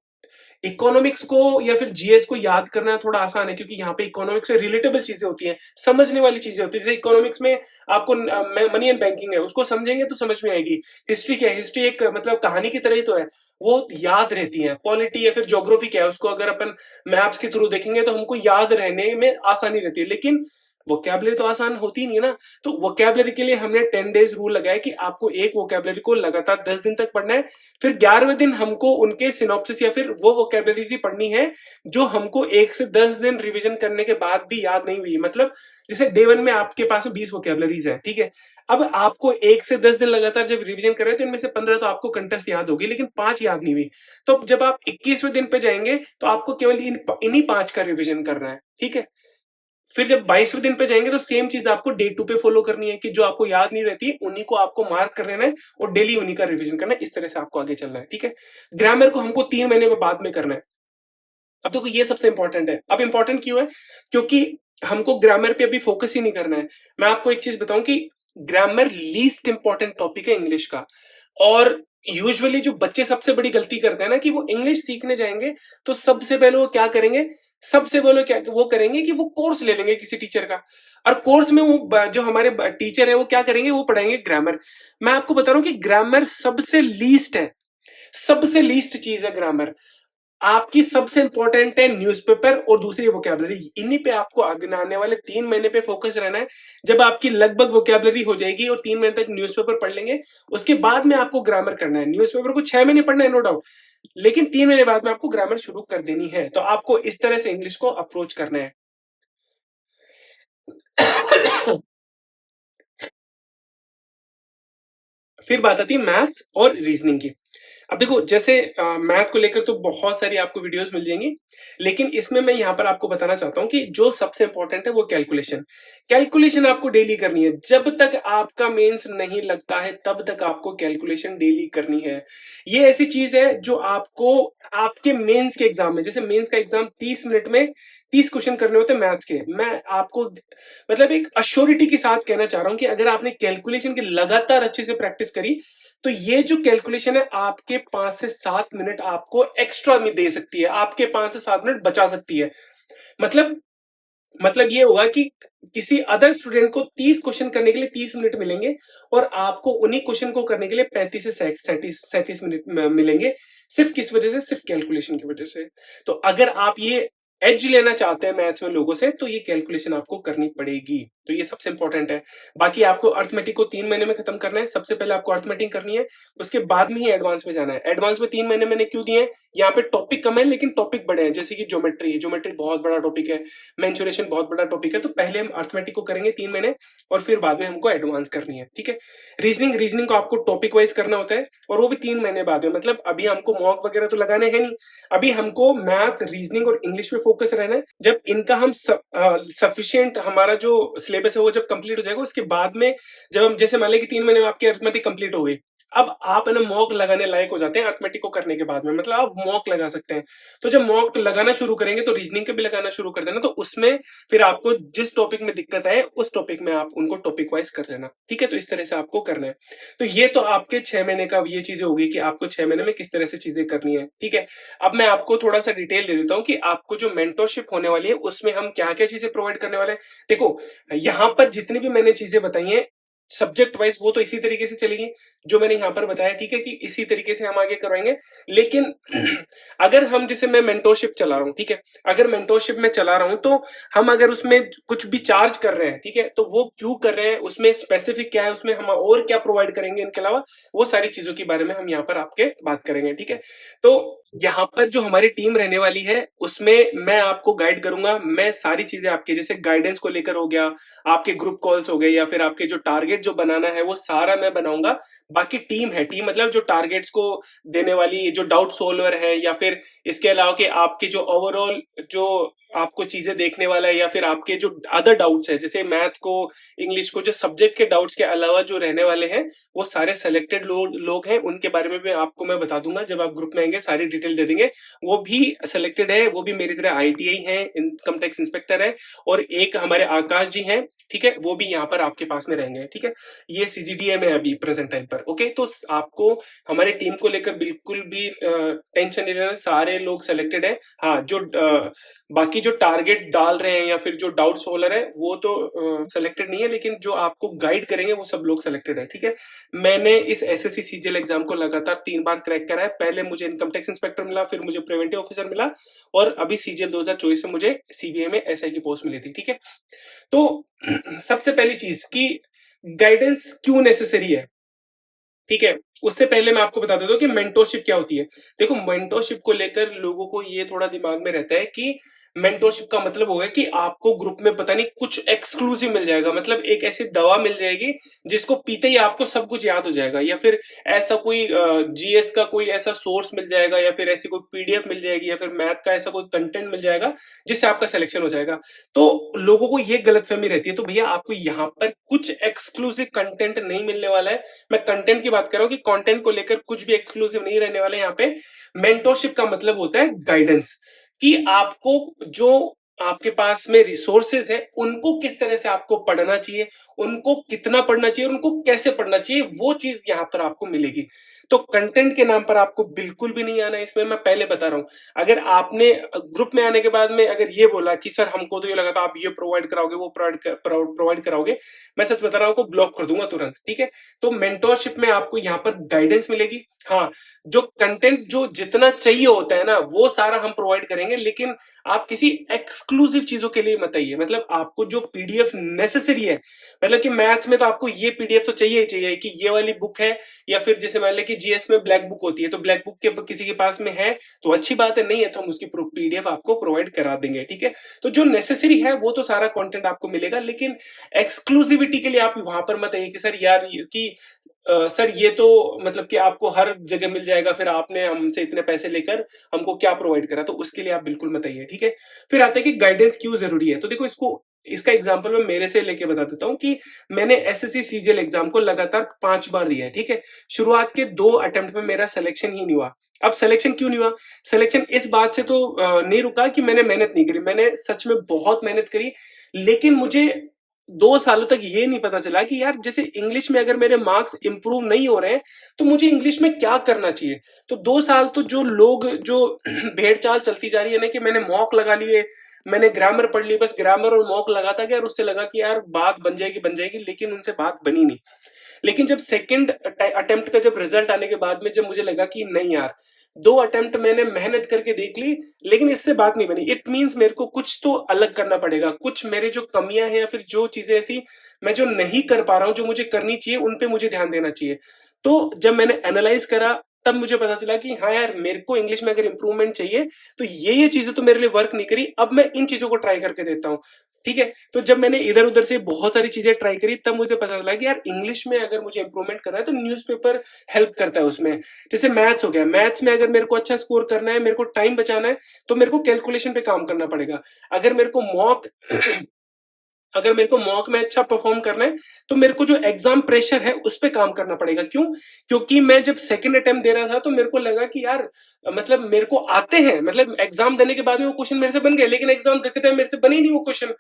इकोनॉमिक्स को या फिर जीएस को याद करना थोड़ा आसान है, क्योंकि यहाँ पे इकोनॉमिक्स से रिलेटेबल चीजें होती हैं, समझने वाली चीजें होती है। जैसे इकोनॉमिक्स में आपको मनी एंड बैंकिंग है, उसको समझेंगे तो समझ में आएगी। हिस्ट्री क्या है, हिस्ट्री एक मतलब कहानी की तरह ही तो है, वो याद रहती है। पॉलिटी या फिर ज्योग्राफी क्या है, उसको अगर अपन मैप्स के थ्रू देखेंगे तो हमको याद रहने में आसानी रहती है। लेकिन वोकैबुलरी तो आसान होती नहीं है ना। तो वोकैबुलरी के लिए हमने 10 डेज रूल लगाया कि आपको एक वोकैबुलरी को लगातार 10 दिन तक पढ़ना है। फिर 11वें दिन हमको उनके सिनॉप्सिस या फिर वो वोकैबुलरीज ही पढ़नी है जो हमको 1 से 10 दिन रिवीजन करने के बाद भी याद नहीं हुई। मतलब जैसे डे 1 में आपके पास में 20 वोकैबुलरीज है, ठीक है। अब आपको 1 से 10 दिन लगातार जब रिवीजन कर रहे हैं तो इनमें से 15 तो आपको कंठस्थ याद होगी, लेकिन 5 याद नहीं हुई। तो जब आप 21वें दिन पे जाएंगे तो आपको केवल इन्हीं 5 का रिवीजन करना है, ठीक है। फिर जब 22वें दिन पे जाएंगे तो सेम चीज आपको डे 2 पे फॉलो करनी है कि जो आपको याद नहीं रहती उन्हीं को आपको मार्क कर लेना है और डेली उन्हीं का रिवीजन करना है। इस तरह से आपको आगे चलना है, ठीक है। ग्रामर को हमको 3 महीने में बाद में करना है। अब देखो ये सबसे इंपॉर्टेंट है। अब इंपॉर्टेंट क्यों है, क्योंकि हमको ग्रामर पे अभी फोकस ही नहीं करना है। मैं आपको एक चीज बताऊं कि ग्रामर लीस्ट इंपॉर्टेंट टॉपिक है इंग्लिश का। और यूजुअली जो बच्चे सबसे बड़ी गलती करते हैं ना कि वो इंग्लिश सीखने जाएंगे तो सबसे पहले वो क्या करेंगे, सबसे पहले क्या वो करेंगे कि वो कोर्स ले लेंगे किसी टीचर का। और कोर्स में वो जो हमारे टीचर है वो क्या करेंगे, वो पढ़ाएंगे ग्रामर। मैं आपको बता रहा हूं कि ग्रामर सबसे लीस्ट है, सबसे लीस्ट चीज है ग्रामर। आपकी सबसे इंपॉर्टेंट है न्यूज़पेपर और दूसरी वोकैबुलरी। इन्हीं पे आपको आने वाले 3 महीने पे फोकस रहना है। जब आपकी लगभग वोकैबुलरी हो जाएगी और 3 महीने तक न्यूज़पेपर पढ़ लेंगे, उसके बाद में आपको ग्रामर करना है। न्यूज़पेपर को 6 महीने पढ़ना है नो डाउट, लेकिन 3 महीने बाद में आपको ग्रामर शुरू कर देनी है। तो आपको इस तरह से इंग्लिश को अप्रोच करना है। फिर बात आती है मैथ्स और रीजनिंग की। अब देखो जैसे मैथ को लेकर तो बहुत सारी आपको वीडियोस मिल जाएंगी, लेकिन इसमें मैं यहां पर आपको बताना चाहता हूं कि जो सबसे इंपॉर्टेंट है वो कैलकुलेशन। कैलकुलेशन आपको डेली करनी है। जब तक आपका मेंस नहीं लगता है तब तक आपको कैलकुलेशन डेली करनी है। ये ऐसी चीज है जो आपको आपके मेंस के एग्जाम में, जैसे मेंस का एग्जाम 30 मिनट में 30 क्वेश्चन करने होते हैं मैथ्स के, मैं आपको मतलब एक अश्योरिटी के साथ कहना चाह रहा हूं कि अगर आपने कैलकुलेशन की लगातार अच्छे से प्रैक्टिस करी तो ये जो कैलकुलेशन है आपके 5 से 7 मिनट आपको एक्स्ट्रा में दे सकती है, आपके 5 से 7 मिनट बचा सकती है। मतलब ये होगा कि किसी अदर स्टूडेंट को 30 क्वेश्चन करने के लिए 30 मिनट मिलेंगे और आपको उन्हीं क्वेश्चन को करने के लिए 35 से 37 मिनट मिलेंगे। सिर्फ किस वजह से, सिर्फ कैलकुलेशन की वजह से। तो अगर आप ये एज लेना चाहते हैं मैथ्स में लोगों से तो ये कैलकुलेशन आपको करनी पड़ेगी। तो ये सबसे इंपॉर्टेंट है। बाकी आपको अर्थमेटिक को 3 महीने में खत्म करना है। सबसे पहले आपको अर्थमेटिक करनी है, उसके बाद में ही एडवांस में जाना है। एडवांस में 3 महीने मैंने क्यों दिए हैं, यहाँ पे टॉपिक कम है लेकिन टॉपिक बड़े हैं। जैसे कि ज्योमेट्री बहुत बड़ा टॉपिक है, मेंसुरेशन बहुत बड़ा टॉपिक है। तो पहले हम अर्थमेटिक को करेंगे 3 महीने और फिर बाद में हमको एडवांस करनी है, ठीक है। रीजनिंग को आपको टॉपिक वाइज करना होता है और वो भी 3 महीने बाद में। मतलब अभी हमको मॉक वगैरह तो लगाने हैं नहीं, अभी हमको मैथ, रीजनिंग और इंग्लिश पे फोकस रहना है। जब इनका हम सफिशिएंट हमारा जो सिलेबस है वो जब कंप्लीट हो जाएगा, उसके बाद में जब हम जैसे मान लें कि 3 महीने में आपकी अर्थमेटिक कंप्लीट हो गई, अब आप है ना मॉक लगाने लायक हो जाते हैं अर्थमेटिक को करने के बाद में। मतलब आप मॉक लगा सकते हैं। तो जब मॉक लगाना शुरू करेंगे तो रीजनिंग के भी लगाना शुरू कर देना। तो उसमें फिर आपको जिस टॉपिक में दिक्कत है उस टॉपिक में आप उनको टॉपिक वाइज कर लेना, ठीक है। तो इस तरह से आपको करना है। तो ये तो आपके 6 महीने का ये चीजें होगी कि आपको 6 महीने में किस तरह से चीजें करनी है, ठीक है। अब मैं आपको थोड़ा सा डिटेल दे देता हूं कि आपको जो मेंटरशिप होने वाली है उसमें हम क्या क्या चीजें प्रोवाइड करने वाले हैं। देखो यहां पर जितनी भी मैंने चीजें बताई हैं सब्जेक्ट वाइज वो तो इसी तरीके से चलेगी जो मैंने यहाँ पर बताया, ठीक है, कि इसी तरीके से हम आगे करवाएंगे। लेकिन अगर हम, जैसे मैं मेंटोरशिप चला रहा हूँ, ठीक है, अगर मेंटोरशिप में चला रहा हूँ तो हम अगर उसमें कुछ भी चार्ज कर रहे हैं, ठीक है, तो वो क्यों कर रहे हैं, उसमें स्पेसिफिक क्या है, उसमें हम और क्या प्रोवाइड करेंगे इनके अलावा, वो सारी चीजों के बारे में हम यहाँ पर आपके बात करेंगे, ठीक है। तो यहाँ पर जो हमारी टीम रहने वाली है उसमें मैं आपको गाइड करूंगा, मैं सारी चीजें आपके, जैसे गाइडेंस को लेकर हो गया, आपके ग्रुप कॉल्स हो गए, या फिर आपके जो टारगेट जो बनाना है वो सारा मैं बनाऊंगा। बाकी टीम है, टीम मतलब जो टारगेट्स को देने वाली, जो डाउट सोल्वर है, या फिर इसके अलावा कि आपके जो ओवरऑल जो आपको चीजें देखने वाला है, या फिर आपके जो अदर डाउट्स है, जैसे मैथ को, इंग्लिश को, जो सब्जेक्ट के डाउट्स के अलावा जो रहने वाले हैं, वो सारे सेलेक्टेड लोग हैं, उनके बारे में भी आपको मैं बता दूंगा। जब आप ग्रुप में आएंगे सारी डिटेल दे देंगे। वो भी सेलेक्टेड है, वो भी मेरी तरह आईटीआई है, इनकम टैक्स इंस्पेक्टर है, और एक हमारे आकाश जी हैं, ठीक है, वो भी यहाँ पर आपके पास में रहेंगे, ठीक है। ये सीजीडीए में अभी प्रेजेंट टाइम पर, ओके। तो आपको हमारी टीम को लेकर बिल्कुल भी टेंशन नहीं लेना, सारे लोग सेलेक्टेड है। हाँ, जो बाकी जो टारगेट डाल रहे हैं या फिर जो डाउट सोलर है वो तो सेलेक्टेड नहीं है, लेकिन जो आपको गाइड करेंगे वो सब लोग सेलेक्टेड है, ठीक है। मैंने इस एसएससी सीजीएल एग्जाम को लगातार 3 बार क्रैक करा है। पहले मुझे इनकम टैक्स इंस्पेक्टर मिला, फिर मुझे प्रिवेंटिव ऑफिसर मिला, और अभी सीजीएल 2024 में मुझे सीबीआई में एसआई की पोस्ट मिली थी, ठीक है। तो सबसे पहली चीज कि गाइडेंस क्यों नेसेसरी है, ठीक है, उससे पहले मैं आपको बता देता हूँ कि मेंटोरशिप क्या होती है। देखो, मेंटोरशिप को लेकर लोगों को ये थोड़ा दिमाग में रहता है कि मेंटोरशिप का मतलब होगा कि आपको ग्रुप में पता नहीं कुछ एक्सक्लूसिव मिल जाएगा, मतलब एक ऐसी दवा मिल जाएगी जिसको पीते ही आपको सब कुछ याद हो जाएगा, या फिर ऐसा कोई जीएस का कोई ऐसा सोर्स मिल जाएगा, या फिर ऐसी कोई पीडीएफ मिल जाएगी, या फिर मैथ का ऐसा कोई कंटेंट मिल जाएगा जिससे आपका सिलेक्शन हो जाएगा। तो लोगों को ये गलतफहमी रहती है। तो भैया, आपको यहाँ पर कुछ एक्सक्लूसिव कंटेंट नहीं मिलने वाला है। मैं कंटेंट की बात कर रहा हूं कि कंटेंट को लेकर कुछ भी एक्सक्लूसिव नहीं रहने वाले यहाँ पे। मेंटोरशिप का मतलब होता है गाइडेंस, कि आपको जो आपके पास में रिसोर्सेज है उनको किस तरह से आपको पढ़ना चाहिए, उनको कितना पढ़ना चाहिए, उनको कैसे पढ़ना चाहिए, वो चीज यहां पर आपको मिलेगी। तो कंटेंट के नाम पर आपको बिल्कुल भी नहीं आना है इसमें, मैं पहले बता रहा हूं। अगर आपने ग्रुप में आने के बाद में अगर ये बोला कि सर हमको तो ये लगा था आप ये प्रोवाइड कराओगे, वो प्रोवाइड कराओगे, मैं सच बता रहा हूं, आपको ब्लॉक कर दूंगा तुरंत, ठीक है। तो मेंटोरशिप में आपको यहाँ पर गाइडेंस मिलेगी। हाँ, जो कंटेंट जो जितना चाहिए होता है ना वो सारा हम प्रोवाइड करेंगे, लेकिन आप किसी एक्सक्लूसिव चीजों के लिए मत आइए। मतलब आपको जो पीडीएफ नेसेसरी है, मतलब कि मैथ्स में तो आपको ये पीडीएफ तो चाहिए ही चाहिए कि ये वाली बुक है, या फिर जैसे मान लें कि जीएस में ब्लैक बुक होती है, तो ब्लैक बुक के किसी के पास में है तो अच्छी बात है, नहीं है तो हम उसकी पीडीएफ आपको प्रोवाइड करा देंगे, ठीक है। तो जो नेसेसरी है वो तो सारा कंटेंट आपको मिलेगा, लेकिन एक्सक्लूसिविटी के लिए आप वहां पर मत आइए कि सर यार कि सर ये तो मतलब कि आपको हर जगह मिल जाएगा, फिर आपने हमसे इतने पैसे लेकर हमको क्या प्रोवाइड करा, तो उसके लिए आप बिल्कुल मत आइए, ठीक है। फिर आता है कि गाइडेंस क्यों जरूरी है। तो देखो, इसका एग्जांपल मैं मेरे से लेके बता देता हूं कि मैंने एसएससी सीजीएल एग्जाम को लगातार 5 बार दिया है, ठीक है। शुरुआत के 2 अटेम्प्ट में मेरा सिलेक्शन ही नहीं हुआ। अब सिलेक्शन क्यों नहीं हुआ? सिलेक्शन इस बात से तो नहीं रुका कि मैंने मेहनत नहीं करी, मैंने सच में बहुत मेहनत करी, लेकिन मुझे 2 सालों तक ये नहीं पता चला कि यार जैसे इंग्लिश में अगर मेरे मार्क्स इंप्रूव नहीं हो रहे हैं तो मुझे इंग्लिश में क्या करना चाहिए। तो 2 साल तो जो लोग जो भेड़ चाल चलती जा रही है ना कि मैंने मॉक लगा लिए, मैंने ग्रामर पढ़ ली, बस ग्रामर और मॉक लगाता गया और उससे लगा कि यार बात बन जाएगी, लेकिन उनसे बात बनी नहीं। लेकिन जब सेकंड अटेम्प्ट का जब रिजल्ट आने के बाद में जब मुझे लगा कि नहीं यार, 2 अटेम्प्ट मैंने मेहनत करके देख ली लेकिन इससे बात नहीं बनी, इट मीन्स मेरे को कुछ तो अलग करना पड़ेगा, कुछ मेरे जो कमियां हैं या फिर जो चीजें ऐसी मैं जो नहीं कर पा रहा हूं जो मुझे करनी चाहिए, उन पे मुझे ध्यान देना चाहिए। तो जब मैंने एनालाइज करा तब मुझे पता चला कि हाँ यार, मेरे को इंग्लिश में अगर इंप्रूवमेंट चाहिए तो ये चीजें तो मेरे लिए वर्क नहीं करी, अब मैं इन चीजों को ट्राई करके देता हूँ, ठीक है। तो जब मैंने इधर उधर से बहुत सारी चीजें ट्राई करी तब मुझे पता चला कि यार इंग्लिश में अगर मुझे इंप्रूवमेंट करना है तो न्यूज़पेपर हेल्प करता है उसमें। जैसे मैथ्स हो गया, मैथ्स में अगर मेरे को अच्छा स्कोर करना है, मेरे को टाइम बचाना है, तो मेरे को कैलकुलेशन पे काम करना पड़ेगा। अगर मेरे को मॉक अगर मेरे को मॉक में अच्छा परफॉर्म करना है तो मेरे को जो एग्जाम प्रेशर है उस पे काम करना पड़ेगा। क्यों? क्योंकि मैं जब सेकंड अटेम्प्ट दे रहा था तो मेरे को लगा कि यार मतलब मेरे को आते हैं, मतलब एग्जाम देने के बाद में वो क्वेश्चन मेरे से बन गए, लेकिन एग्जाम देते टाइम मेरे से बने ही नहीं वो क्वेश्चन।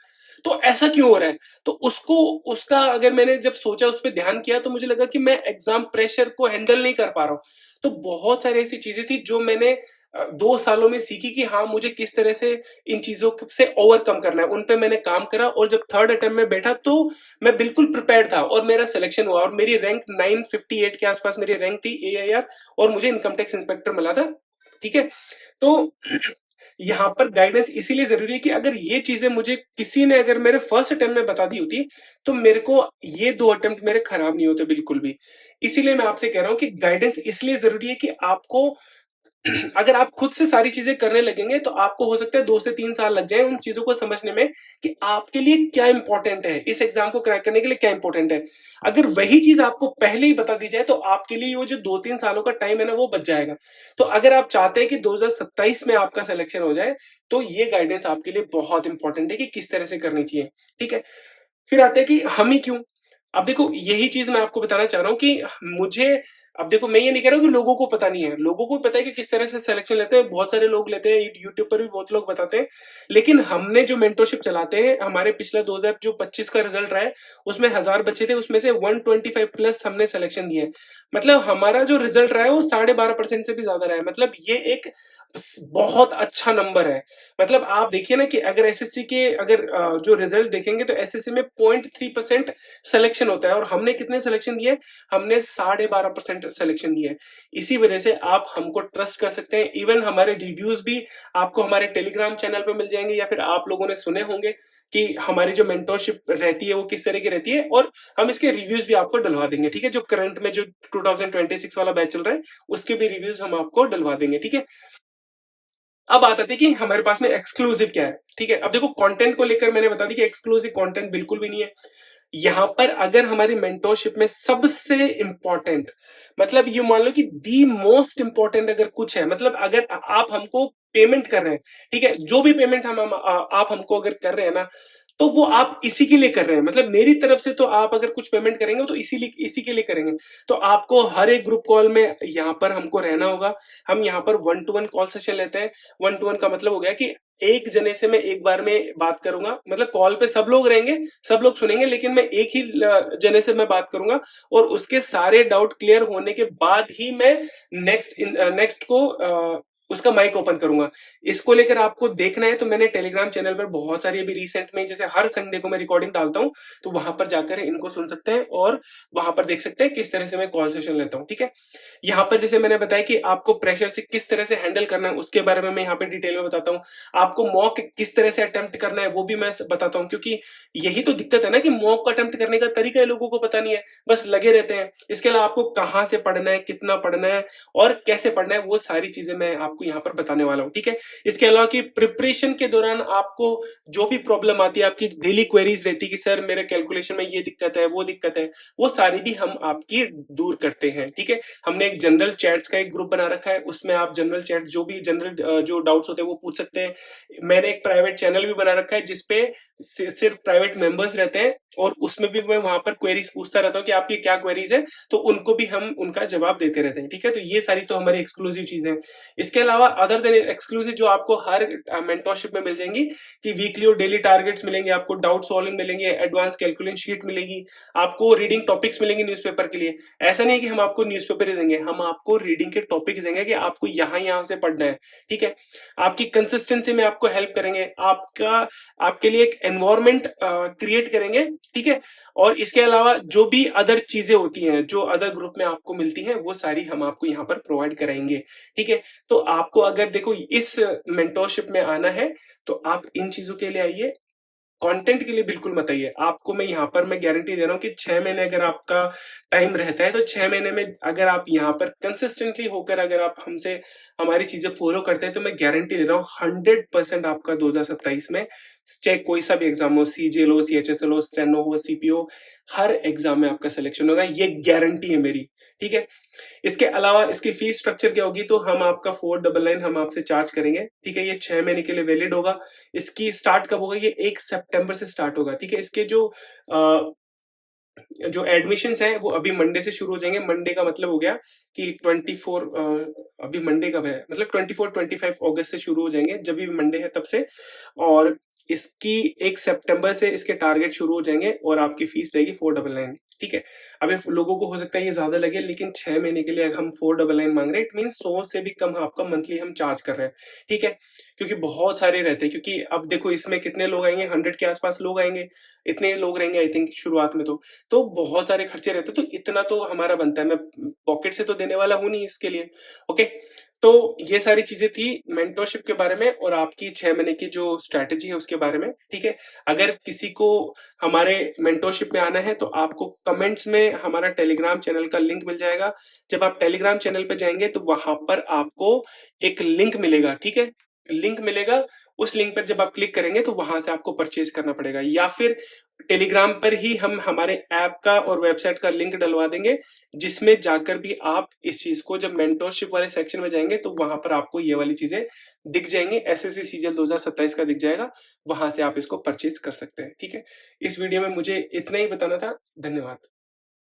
तो ऐसा क्यों हो रहा है? तो उसको उसका अगर मैंने जब सोचा, उस पर ध्यान किया, तो मुझे लगा कि मैं एग्जाम प्रेशर को हैंडल नहीं कर पा रहा हूँ। तो बहुत सारी ऐसी चीजें थी जो मैंने 2 सालों में सीखी कि हाँ, मुझे किस तरह से इन चीज़ों से ओवरकम करना है। उन पे मैंने काम करा और जब थर्ड अटेम्प्ट में बैठा तो मैं बिल्कुल प्रिपेयर्ड था और मेरा सिलेक्शन हुआ और मेरी रैंक 958 के आसपास मेरी रैंक थी एआईआर, और मुझे इनकम टैक्स इंस्पेक्टर मिला था। ठीक है? तो यहाँ पर गाइडेंस इसीलिए ज़रूरी है कि अगर ये चीज़ें मुझे किसी ने अगर मेरे फर्स्ट अटेम्प्ट में बता दी होती, तो मेरे को ये 2 अटेम्प्ट मेरे खराब नहीं होते बिल्कुल भी। इसीलिए मैं आपसे कह रहा हूँ कि गाइडेंस इसलिए ज़रूरी है कि आपको अगर आप खुद से सारी चीज़ें करने लगेंगे, तो आपको हो सकता है 2 से 3 साल लग जाएँ उन चीज़ों को समझने में कि आपके लिए क्या इम्पोर्टेंट है, इस एग्ज़ाम को क्रैक करने के लिए क्या इम्पोर्टेंट है। अगर वही चीज़ आपको पहले ही बता दी जाए, तो आपके लिए वो जो 2-3 सालों का टाइम है ना, वो बच जाएगा। तो अगर आप चाहते हैं कि 2027 में आपका सिलेक्शन हो जाए, तो ये गाइडेंस आपके लिए बहुत इम्पोर्टेंट है कि किस तरह से करनी चाहिए, ठीक है? फिर आते हैं कि हम ही क्यों? अब देखो यही चीज़ मैं आपको बताना चाह रहा हूँ कि मुझे अब देखो मैं ये नहीं कह रहा हूँ कि लोगों को पता नहीं है। लोगों को पता है कि किस तरह से सिलेक्शन लेते हैं, बहुत सारे लोग लेते हैं, यूट्यूब पर भी बहुत लोग बताते हैं। लेकिन हमने जो मेंटरशिप चलाते हैं, हमारे पिछला 2025 का रिजल्ट रहा है, उसमें 1000 बच्चे थे, उसमें से 125 प्लस हमने सिलेक्शन दिए हैं। मतलब हमारा जो रिजल्ट रहा है वो 12.5% से भी ज़्यादा रहा है। मतलब ये एक बहुत अच्छा नंबर है। मतलब आप देखिए ना कि अगर एसएससी के अगर जो रिजल्ट देखेंगे तो एसएससी में 0.3% सिलेक्शन होता है और हमने कितने सिलेक्शन दिए? हमने 12.5% सिलेक्शन दिए। इसी वजह से आप हमको ट्रस्ट कर सकते हैं। इवन हमारे रिव्यूज भी आपको हमारे टेलीग्राम चैनल पे मिल जाएंगे, या फिर आप लोगों ने सुने होंगे कि हमारी जो मेंटरशिप रहती है वो किस तरह की रहती है, और हम इसके रिव्यूज भी आपको डलवा देंगे। ठीक है? जो करंट में जो 2026 वाला बैच चल रहा है, उसके भी रिव्यूज हम आपको डलवा देंगे। ठीक है? अब बात आती है कि हमारे पास में एक्सक्लूसिव क्या है। ठीक है? अब देखो कंटेंट को लेकर मैंने बता दी कि एक्सक्लूसिव कंटेंट बिल्कुल भी नहीं है। यहाँ पर अगर हमारी मेंटरशिप में सबसे इंपॉर्टेंट, मतलब ये मान लो कि दी मोस्ट इंपॉर्टेंट अगर कुछ है, मतलब अगर आप हमको पेमेंट कर रहे हैं, ठीक है, जो भी पेमेंट आप हमको अगर कर रहे हैं ना, तो वो आप इसी के लिए कर रहे हैं। मतलब मेरी तरफ से तो आप अगर कुछ पेमेंट करेंगे तो इसी के लिए करेंगे। तो आपको हर एक ग्रुप कॉल में यहाँ पर हमको रहना होगा। हम यहाँ पर 1 टू 1 कॉल सेशन लेते हैं। 1 टू 1 का मतलब हो गया कि एक जने से मैं एक बार में बात करूंगा, मतलब कॉल पे सब लोग रहेंगे, सब लोग सुनेंगे, लेकिन मैं एक ही जने से मैं बात करूंगा, और उसके सारे डाउट क्लियर होने के बाद ही मैं नेक्स्ट को उसका माइक ओपन करूंगा। इसको लेकर आपको देखना है तो मैंने टेलीग्राम चैनल पर बहुत सारी अभी रिसेंट में, जैसे हर संडे को मैं रिकॉर्डिंग डालता हूं, तो वहां पर जाकर इनको सुन सकते हैं और वहां पर देख सकते हैं किस तरह से मैं कॉल सेशन लेता हूं। ठीक है? यहाँ पर जैसे मैंने बताया कि आपको प्रेशर से किस तरह से हैंडल करना है, उसके बारे में मैं यहाँ पे डिटेल में बताता हूँ। आपको मॉक किस तरह से अटेम्प्ट करना है वो भी मैं बताता हूँ, क्योंकि यही तो दिक्कत है ना कि मॉक अटेम्प्ट करने का तरीका है लोगों को पता नहीं है, बस लगे रहते हैं। इसके अलावा आपको कहाँ से पढ़ना है, कितना पढ़ना है और कैसे पढ़ना है, वो सारी चीजें मैं आपको यहाँ पर बताने वाला हूँ। ठीक है? इसके अलावा कि प्रिपरेशन के दौरान आपको जो भी प्रॉब्लम आती है, आपकी डेली क्वेरीज रहती है कि सर मेरे कैलकुलेशन में ये दिक्कत है, वो दिक्कत है, वो सारी भी हम आपकी दूर करते हैं। ठीक है? हमने एक जनरल चैट्स का एक ग्रुप बना रखा है, उसमें आप जनरल चैट जो भी जनरल जो डाउट्स होते हैं वो पूछ सकते हैं। मैंने एक प्राइवेट चैनल भी बना रखा है जिसपे सिर्फ प्राइवेट मेंबर्स रहते हैं, और उसमें भी मैं वहां पर क्वेरीज पूछता रहता हूँ कि आपकी क्या क्वेरीज है, तो उनको भी हम उनका जवाब देते रहते हैं। ठीक है? तो ये सारी तो हमारी एक्सक्लूसिव चीजें हैं। इसके अलावा अदर देन एक्सक्लूसिव जो आपको हर मेंटरशिप में मिल जाएंगी कि वीकली और डेली टारगेट्स मिलेंगे, आपको डाउट सॉल्विंग मिलेंगे, एडवांस कैलकुलेशन शीट मिलेगी, आपको रीडिंग टॉपिक्स मिलेंगे न्यूज़पेपर के लिए। ऐसा नहीं है कि हम आपको न्यूज़पेपर ही देंगे, हम आपको रीडिंग के टॉपिक्स देंगे कि आपको यहाँ से पढ़ना है। ठीक है? आपकी कंसिस्टेंसी में आपको हेल्प करेंगे, आपके लिए एक एनवायरनमेंट क्रिएट करेंगे। ठीक है? और इसके अलावा जो भी अदर चीजें होती हैं, जो अदर ग्रुप में आपको मिलती हैं, वो सारी हम आपको यहाँ पर प्रोवाइड कराएंगे। ठीक है? तो आपको अगर देखो इस मेंटरशिप में आना है, तो आप इन चीजों के लिए आइए, कंटेंट के लिए बिल्कुल मत आइए। आपको मैं यहाँ पर मैं गारंटी दे रहा हूँ कि 6 महीने अगर आपका टाइम रहता है, तो 6 महीने में अगर आप यहाँ पर कंसिस्टेंटली होकर अगर आप हमसे हमारी चीजें फॉलो करते हैं, तो मैं गारंटी दे रहा हूँ 100% आपका 2027 में, चाहे कोई सा भी एग्जाम हो, सीजीएल हो, सीएचएसएल हो, स्टेनो हो, सीपीओ, हर एग्जाम में आपका सिलेक्शन होगा, ये गारंटी है मेरी। ठीक है? इसके अलावा इसकी फीस स्ट्रक्चर क्या होगी, तो हम आपका 499 हम आपसे चार्ज करेंगे। ठीक है? ये 6 महीने के लिए वैलिड होगा। इसकी स्टार्ट कब होगा? ये 1 सितंबर से स्टार्ट होगा। ठीक है? इसके जो एडमिशंस हैं वो अभी मंडे से शुरू हो जाएंगे। मंडे का मतलब हो गया कि 24 अभी मंडे कब है, मतलब 24-25 अगस्त से शुरू हो जाएंगे, जब भी मंडे है तब से। और इसकी 1 सितंबर से इसके टारगेट शुरू हो जाएँगे और आपकी फीस रहेगी 499, ठीक है? अब ये लोगों को हो सकता है ये ज़्यादा लगे, लेकिन 6 महीने के लिए हम 499 माँग रहे हैं, इट मीन्स 100 से भी कम आपका मंथली हम चार्ज कर रहे हैं, ठीक है? क्योंकि बहुत सारे रहते हैं, क्योंकि अब देखो इसमें कितने लोग आएँगे, 100 के आस-पास लोग आएँगे, इतने लोग रहेंगे आई थिंक शुरुआत में तो बहुत सारे खर्चे रहते हैं, तो इतना तो हमारा बनता है, मैं पॉकेट से तो देने वाला हूँ नहीं इसके लिए, ओके? तो ये सारी चीज़ें थी मेंटरशिप के बारे में और आपकी 6 महीने की जो स्ट्रैटेजी है उसके बारे में, ठीक है? अगर किसी को हमारे मेंटरशिप में आना है तो आपको कमेंट्स में हमारा टेलीग्राम चैनल का लिंक मिल जाएगा। जब आप टेलीग्राम चैनल पे जाएँगे तो वहाँ पर आपको एक लिंक मिलेगा, ठीक है? लिंक मिलेगा, उस लिंक पर जब आप क्लिक करेंगे तो वहाँ से आपको परचेज़ करना पड़ेगा, या फिर टेलीग्राम पर ही हम हमारे ऐप का और वेबसाइट का लिंक डलवा देंगे, जिसमें जाकर भी आप इस चीज़ को जब मेंटरशिप वाले सेक्शन में जाएँगे तो वहाँ पर आपको ये वाली चीज़ें दिख जाएँगी, एसएससी सीजीएल 2027 का दिख जाएगा, वहाँ से आप इसको परचेज़ कर सकते हैं, ठीक है? इस वीडियो में मुझे इतना ही बताना था, धन्यवाद।